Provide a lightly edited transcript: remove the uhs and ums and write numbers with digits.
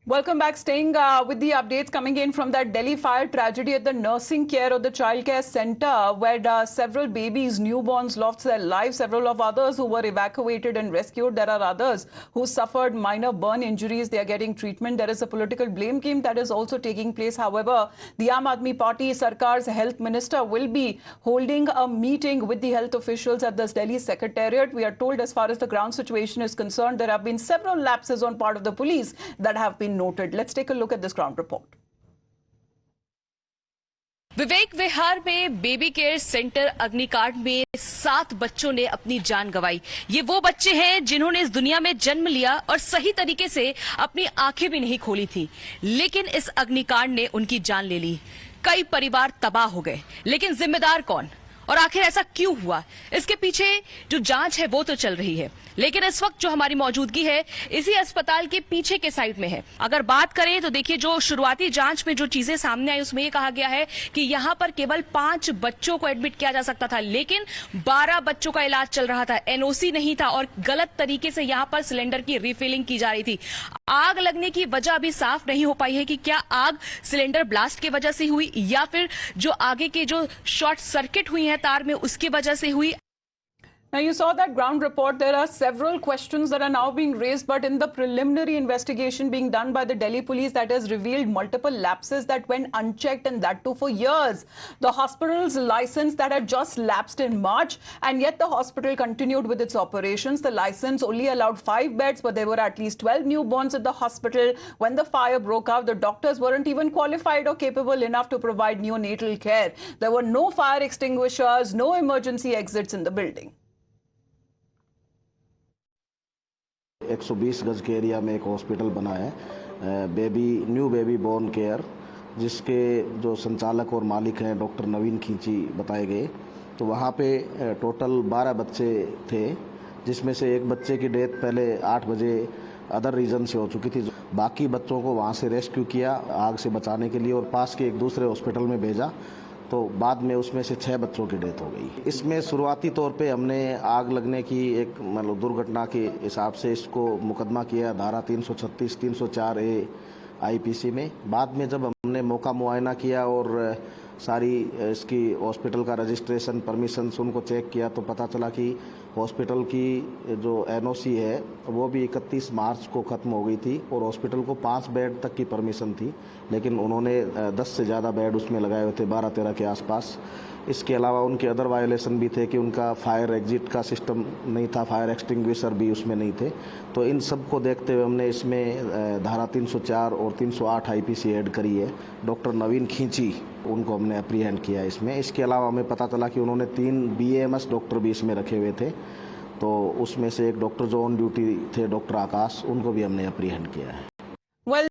Welcome back. Staying with the updates coming in from that Delhi fire tragedy at the nursing care or the childcare center, where several babies, newborns lost their lives. Several of others who were evacuated and rescued. There are others who suffered minor burn injuries. They are getting treatment. There is a political blame game that is also taking place. However, the Aam Aadmi Party Sarkar's health minister will be holding a meeting with the health officials at this Delhi secretariat. We are told, as far as the ground situation is concerned, there have been several lapses on part of the police that have been noted. Let's take a look at this ground report. Vivek Vihar में baby care centre अग्निकांड में 7 बच्चों ने अपनी जान गंवाई। ये वो बच्चे हैं जिन्होंने इस दुनिया में जन्म लिया और सही तरीके से अपनी आंखें भी नहीं खोली थी, लेकिन इस अग्निकांड ने उनकी जान ले ली। कई परिवार तबाह हो गए, लेकिन जिम्मेदार कौन और आखिर ऐसा क्यों हुआ, इसके पीछे जो जांच है वो तो चल रही है। लेकिन इस वक्त जो हमारी मौजूदगी है इसी अस्पताल के पीछे के साइड में है। अगर बात करें तो देखिए, जो शुरुआती जांच में जो चीजें सामने आई उसमें ये कहा गया है कि यहां पर केवल 5 बच्चों को एडमिट किया जा सकता था, लेकिन 12 बच्चों का इलाज चल रहा था। एनओसी नहीं था और गलत तरीके से यहां पर सिलेंडर की रिफिलिंग की जा रही थी। आग लगने की वजह अभी साफ नहीं हो पाई है कि क्या आग सिलेंडर ब्लास्ट की वजह से हुई या फिर जो आगे के जो शॉर्ट सर्किट हुई है तार में उसकी वजह से हुई। Now, you saw that ground report. There are several questions that are now being raised, but in the preliminary investigation being done by the Delhi police, that has revealed multiple lapses that went unchecked, and that too for years. The hospital's license that had just lapsed in March, and yet the hospital continued with its operations. The license only allowed 5 beds, but there were at least 12 newborns at the hospital. When the fire broke out, the doctors weren't even qualified or capable enough to provide neonatal care. There were no fire extinguishers, no emergency exits in the building. 120 गज के area में एक hospital बना है, new baby born care, जिसके जो संचालक और मालिक हैं डॉक्टर नवीन खींची बताए गए। तो वहाँ पे टोटल 12 बच्चे थे, जिसमें से एक बच्चे की डेथ पहले 8 बजे अदर रीजन से हो चुकी थी। बाकी बच्चों को वहाँ से रेस्क्यू किया आग से बचाने के लिए और पास के एक दूसरे हॉस्पिटल में भेजा, तो बाद में उसमें से 6 बच्चों की डेथ हो गई। इसमें शुरुआती तौर पे हमने आग लगने की एक मतलब दुर्घटना के हिसाब से इसको मुकदमा किया धारा 336 304 ए आईपीसी में। बाद में जब हमने मौका मुआयना किया और सारी इसकी हॉस्पिटल का रजिस्ट्रेशन परमिशन उनको चेक किया, तो पता चला कि हॉस्पिटल की जो एनओसी है वो भी 31 मार्च को ख़त्म हो गई थी और हॉस्पिटल को 5 बेड तक की परमिशन थी, लेकिन उन्होंने 10 से ज़्यादा बेड उसमें लगाए हुए थे, 12-13 के आसपास। इसके अलावा उनके अदर वायोलेशन भी थे कि उनका फायर एग्जिट का सिस्टम नहीं था, फायर एक्सटिंग्विशर भी उसमें नहीं थे। तो इन सब को देखते हुए हमने इसमें धारा 304 और 308 आईपीसी ऐड करी है। डॉक्टर नवीन खींची उनको हमने अप्रीहेंड किया इसमें। इसके अलावा हमें पता चला कि उन्होंने 3 बीएमएस डॉक्टर भी इसमें रखे हुए थे, तो उसमें से एक डॉक्टर जो ऑन ड्यूटी थे डॉक्टर आकाश, उनको भी हमने अप्रीहेंड किया है। Well,